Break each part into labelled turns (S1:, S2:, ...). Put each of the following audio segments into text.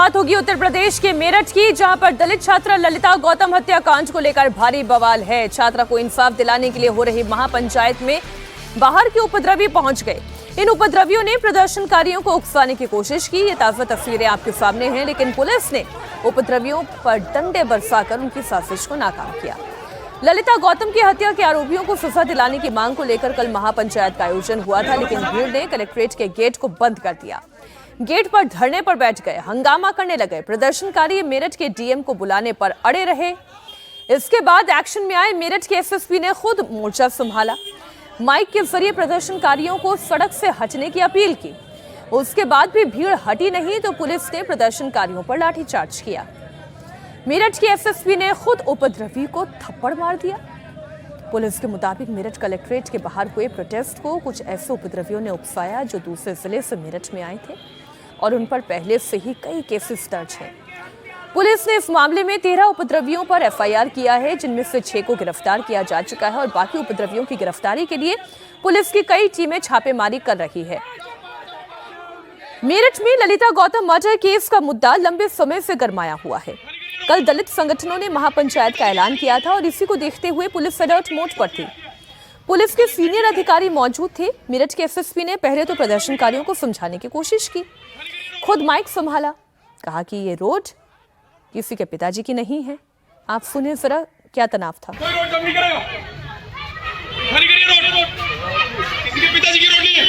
S1: बात होगी उत्तर प्रदेश के मेरठ की, जहां पर दलित छात्रा ललिता गौतम हत्याकांड को लेकर भारी बवाल है। छात्रा को इंसाफ दिलाने के लिए हो रही महापंचायत में बाहर के उपद्रवी पहुंच गए। इन उपद्रवियों ने प्रदर्शनकारियों को उकसाने की कोशिश की। ये ताजा तस्वीरें आपके सामने हैं, लेकिन पुलिस ने उपद्रवियों पर डंडे बरसाकर उनकी साजिश को नाकाम किया। ललिता गौतम की हत्या के आरोपियों को सजा दिलाने की मांग को लेकर कल महापंचायत का आयोजन हुआ था, लेकिन भीड़ ने कलेक्ट्रेट के गेट को बंद कर दिया। गेट पर धरने पर बैठ गए, हंगामा करने लगे। प्रदर्शनकारी मेरठ के डीएम को बुलाने पर अड़े रहे। इसके बाद एक्शन में आए मेरठ के एसएसपी ने खुद मोर्चा संभाला। माइक के जरिए प्रदर्शनकारियों को सड़क से हटने की अपील की। उसके बाद भी भीड़ हटी नहीं तो पुलिस ने प्रदर्शनकारियों पर लाठीचार्ज किया। मेरठ के एसएसपी ने खुद उपद्रवी को थप्पड़ मार दिया। पुलिस के मुताबिक मेरठ कलेक्ट्रेट के बाहर हुए प्रोटेस्ट को कुछ ऐसे उपद्रवियों ने उकसाया जो दूसरे जिले से मेरठ में आए थे और उन पर पहले से ही कई केसेस दर्ज हैं। पुलिस ने इस मामले में 13 उपद्रवियों पर एफआईआर किया है, जिनमें से 6 को गिरफ्तार किया जा चुका है और बाकी उपद्रवियों की गिरफ्तारी के लिए पुलिस की कई टीमें छापेमारी कर रही है। मेरठ में ललिता गौतम मर्डर केस का मुद्दा लंबे समय से गरमाया हुआ है। कल दलित संगठनों ने महापंचायत का ऐलान किया था और इसी को देखते हुए पुलिस अलर्ट मोड पर थी। पुलिस के सीनियर अधिकारी मौजूद थे। मेरठ के एसएसपी ने पहले तो प्रदर्शनकारियों को समझाने की कोशिश की, खुद माइक संभाला, कहा कि ये रोड किसी के पिताजी की नहीं है। आप सुने जरा क्या तनाव था।
S2: कोई रोड कम नहीं करेगा, खाली करिए रोड, किसी के पिताजी की रोड नहीं है।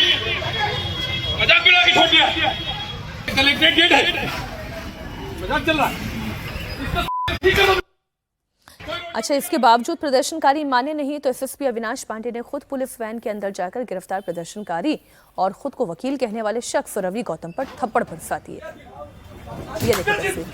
S2: मजाक उड़ा के छोड़ दिया। कलेक्ट्रेट गेट है, मजाक चल रहा है।
S1: अच्छा, इसके बावजूद प्रदर्शनकारी माने नहीं तो एसएसपी अविनाश पांडे ने खुद पुलिस वैन के अंदर जाकर गिरफ्तार प्रदर्शनकारी और खुद को वकील कहने वाले शख्स रवि गौतम पर थप्पड़ बरसा दिए। ये देखिए तस्वीर।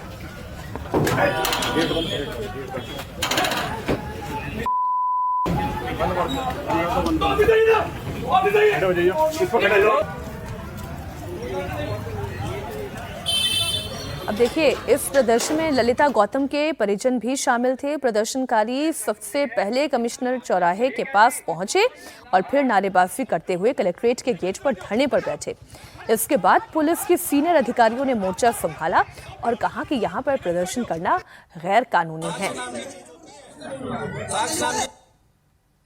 S1: अब देखिए, इस प्रदर्शन में ललिता गौतम के परिजन भी शामिल थे। प्रदर्शनकारी सबसे पहले कमिश्नर चौराहे के पास पहुंचे और फिर नारेबाजी करते हुए कलेक्ट्रेट के गेट पर धरने पर बैठे। इसके बाद पुलिस के सीनियर अधिकारियों ने मोर्चा संभाला और कहा कि यहां पर प्रदर्शन करना गैर कानूनी है।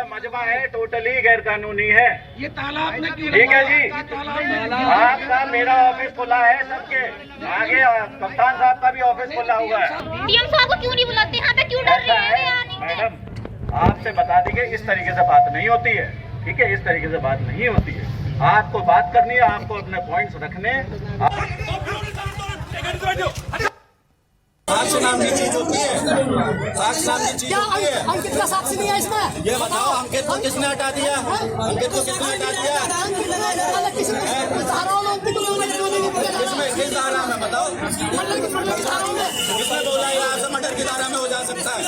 S3: मजमा है, टोटली गैर कानूनी है।
S2: ये तालाब ने क्यों
S3: ठीक है जी, आपका मेरा ऑफिस खुला है, सबके आगे कप्तान साहब का भी ऑफिस खुला हुआ है।
S4: डीएम साहब को क्यों नहीं बुलाते यहाँ पे, क्यों डर रहे हैं?
S3: मैडम, आपसे बता दी कि इस तरीके से बात नहीं होती है, ठीक है? इस तरीके से बात नहीं होती है। आपको बात करनी है, आपको अपने पॉइंट्स रखने।
S5: साक्ष्य नाम की चीज होती है, साक्ष्य नाम की चीज होती है।
S6: अंकित का साक्षी नहीं है इसमें।
S5: ये बताओ, अंकित को किसने हटा दिया? अंकित को किसने हटा दिया? किस धारा में बताओ? किसने बोला यहाँ से मर्डर की धारा में हो जा सकता है?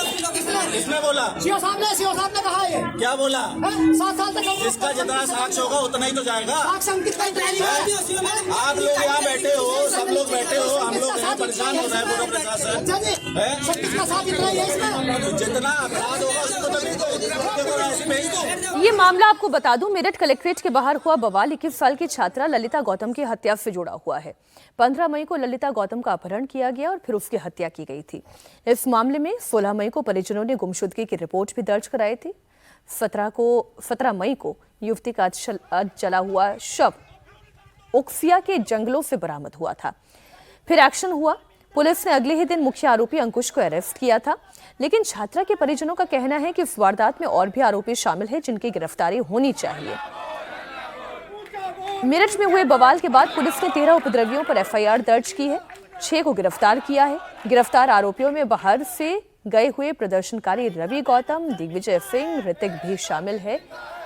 S5: किसने बोला?
S6: सीओ साहब ने कहा है।
S5: क्या बोला?
S6: 7 साल तक
S5: जिसका जितना साक्ष्य होगा उतना ही तो जाएगा।
S6: अंकित का
S5: आप लोग यहाँ बैठे हो, सब लोग बैठे हो, हम लोग यहाँ परेशान हो रहे हैं। पूरा प्रशासन जितना अपराध होगा उसको तो ऐसे भेज दो।
S1: ये मामला आपको बता दूं, मेरठ कलेक्ट्रेट के बाहर हुआ बवाल 21 साल की छात्रा ललिता गौतम की हत्या से जुड़ा हुआ है। 15 मई को ललिता गौतम का अपहरण किया गया और फिर उसकी हत्या की गई थी। इस मामले में 16 मई को परिजनों ने गुमशुदगी की रिपोर्ट भी दर्ज कराई थी। 17 मई को युवती का जला हुआ शव उक्सिया के जंगलों से बरामद हुआ था। फिर एक्शन हुआ। पुलिस ने अगले ही दिन मुख्य आरोपी अंकुश को अरेस्ट किया था, लेकिन छात्रा के परिजनों का कहना है कि इस वारदात में और भी आरोपी शामिल हैं जिनकी गिरफ्तारी होनी चाहिए। मेरठ में हुए बवाल के बाद पुलिस ने 13 उपद्रवियों पर एफआईआर दर्ज की है, 6 को गिरफ्तार किया है। गिरफ्तार आरोपियों में बाहर से गए हुए प्रदर्शनकारी रवि गौतम, दिग्विजय सिंह, ऋतिक भी शामिल है।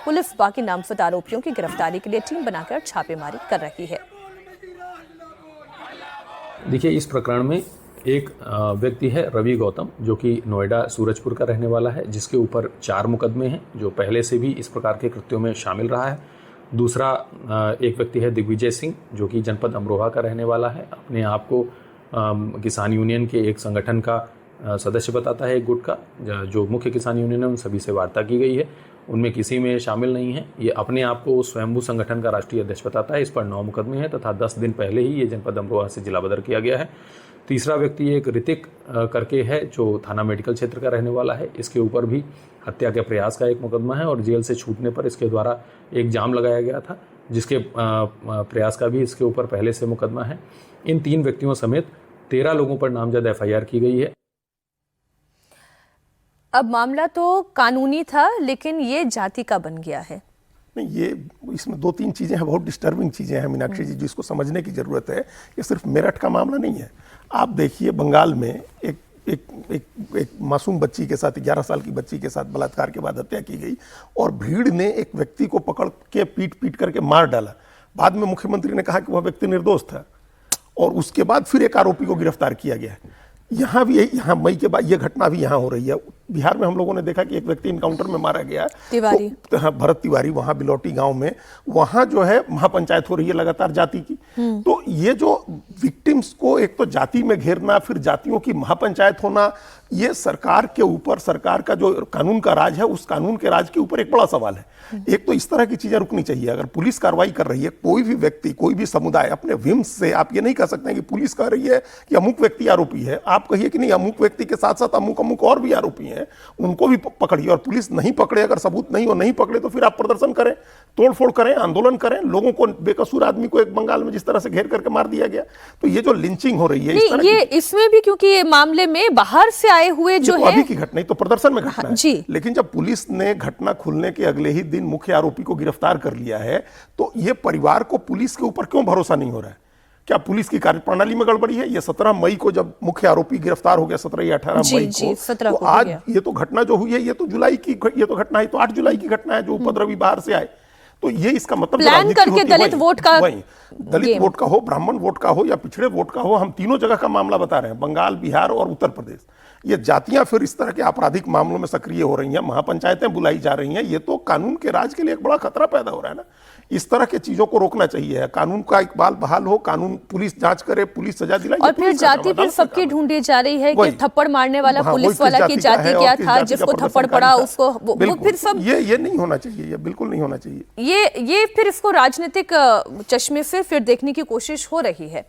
S1: पुलिस बाकी नामजद आरोपियों की गिरफ्तारी के लिए टीम बनाकर छापेमारी कर रही है।
S7: देखिए, इस प्रकरण में एक व्यक्ति है रवि गौतम, जो कि नोएडा सूरजपुर का रहने वाला है, जिसके ऊपर 4 मुकदमे हैं, जो पहले से भी इस प्रकार के कृत्यों में शामिल रहा है। दूसरा एक व्यक्ति है दिग्विजय सिंह, जो कि जनपद अमरोहा का रहने वाला है। अपने आप को किसान यूनियन के एक संगठन का सदस्य बताता है, एक गुट का, जो मुख्य किसान यूनियन है उन सभी से वार्ता की गई है, उनमें किसी में शामिल नहीं है। ये अपने आप को स्वयंभू संगठन का राष्ट्रीय अध्यक्ष बताता है। इस पर 9 मुकदमे हैं तथा 10 दिन पहले ही ये जनपद अमरोहा से जिला बदर किया गया है। तीसरा व्यक्ति एक ऋतिक करके है जो थाना मेडिकल क्षेत्र का रहने वाला है। इसके ऊपर भी हत्या के प्रयास का एक मुकदमा है और जेल से छूटने पर इसके द्वारा एक जाम लगाया गया था, जिसके प्रयास का भी इसके ऊपर पहले से मुकदमा है। इन 3 व्यक्तियों समेत 13 लोगों पर नामजद FIR की गई है।
S1: अब मामला तो कानूनी था, लेकिन ये जाति का बन गया है।
S8: नहीं, ये इसमें 2-3 चीज़ें हैं, बहुत डिस्टर्बिंग चीज़ें हैं मीनाक्षी जी, जिसको समझने की ज़रूरत है। ये सिर्फ मेरठ का मामला नहीं है। आप देखिए, बंगाल में एक मासूम बच्ची के साथ, 11 साल की बच्ची के साथ बलात्कार के बाद हत्या की गई और भीड़ ने एक व्यक्ति को पकड़ के पीट करके मार डाला। बाद में मुख्यमंत्री ने कहा कि वह व्यक्ति निर्दोष था और उसके बाद फिर एक आरोपी को गिरफ्तार किया गया। यहाँ भी यहाँ मई के बाद ये घटना भी यहाँ हो रही है। बिहार में हम लोगों ने देखा कि एक व्यक्ति इनकाउंटर में मारा गया,
S1: तिवारी।
S8: तो हाँ, भरत तिवारी, वहाँ बिलौटी गांव में, वहाँ जो है महापंचायत हो रही है लगातार जाति की। तो ये जो विक्टिम्स को एक तो जाति में घेरना, फिर जातियों की महापंचायत होना, ये सरकार के ऊपर, सरकार का जो कानून का राज है, उस कानून के राज के ऊपर एक बड़ा सवाल है। एक तो इस तरह की चीजें रुकनी चाहिए। अगर पुलिस कार्रवाई कर रही है, कोई भी व्यक्ति, कोई भी समुदाय अपने विम्स से, आप ये नहीं कह सकते हैं कि पुलिस कह रही है कि अमुक व्यक्ति आरोपी है, आप कहिए कि नहीं, अमुक व्यक्ति के साथ साथ अमुक और भी आरोपी हैं, उनको भी पकड़िए। और पुलिस नहीं पकड़े, अगर सबूत नहीं हो, नहीं पकड़े, तो फिर आप प्रदर्शन करें, तोड़फोड़ करें, आंदोलन करें। लोगों को, बेकसूर आदमी को एक बंगाल में जिस तरह से घेर करके मार दिया गया, तो ये जो लिंचिंग हो रही है, इस तरह
S1: ये इसमें भी, क्योंकि ये मामले में बाहर से आए हुए जो
S8: तो
S1: है,
S8: अभी की घटना, तो प्रदर्शन में घटना है
S1: जी।
S8: लेकिन जब पुलिस ने घटना खुलने के अगले ही दिन मुख्य आरोपी को गिरफ्तार कर लिया है, तो ये परिवार को पुलिस के ऊपर क्यों भरोसा नहीं हो रहा है? क्या पुलिस की कार्यप्रणाली में गड़बड़ी है? ये 17 मई को जब मुख्य आरोपी गिरफ्तार हो गया, 17 या 18 मई को,
S1: 17
S8: तो
S1: को
S8: आज
S1: गया।
S8: ये तो घटना जो हुई है, ये तो जुलाई की, ये तो घटना है, तो 8 जुलाई की घटना है जो उपद्रवी बाहर से आए। तो ये इसका मतलब
S1: प्लान करके दलित वोट का,
S8: दलित वोट का हो, ब्राह्मण वोट का हो या पिछड़े वोट का हो, हम तीनों जगह का मामला बता रहे हैं, बंगाल, बिहार और उत्तर प्रदेश। ये जातियां फिर इस तरह के आपराधिक मामलों में सक्रिय हो रही हैं, महापंचायतें बुलाई जा रही हैं। ये तो कानून के राज के लिए एक बड़ा खतरा पैदा हो रहा है ना। इस तरह के चीजों को रोकना चाहिए। कानून का इकबाल बहाल हो, कानून, पुलिस जांच करे, पुलिस सजा दिलाए।
S1: और फिर जाति फिर सबकी ढूंढी जा रही है कि थप्पड़ मारने वाला पुलिस वाला की जाति क्या था, जिसको थप्पड़ पड़ा उसको, वो फिर सब,
S8: ये नहीं होना चाहिए, ये बिल्कुल नहीं होना चाहिए।
S1: ये फिर इसको राजनीतिक चश्मे से फिर देखने की कोशिश हो रही है।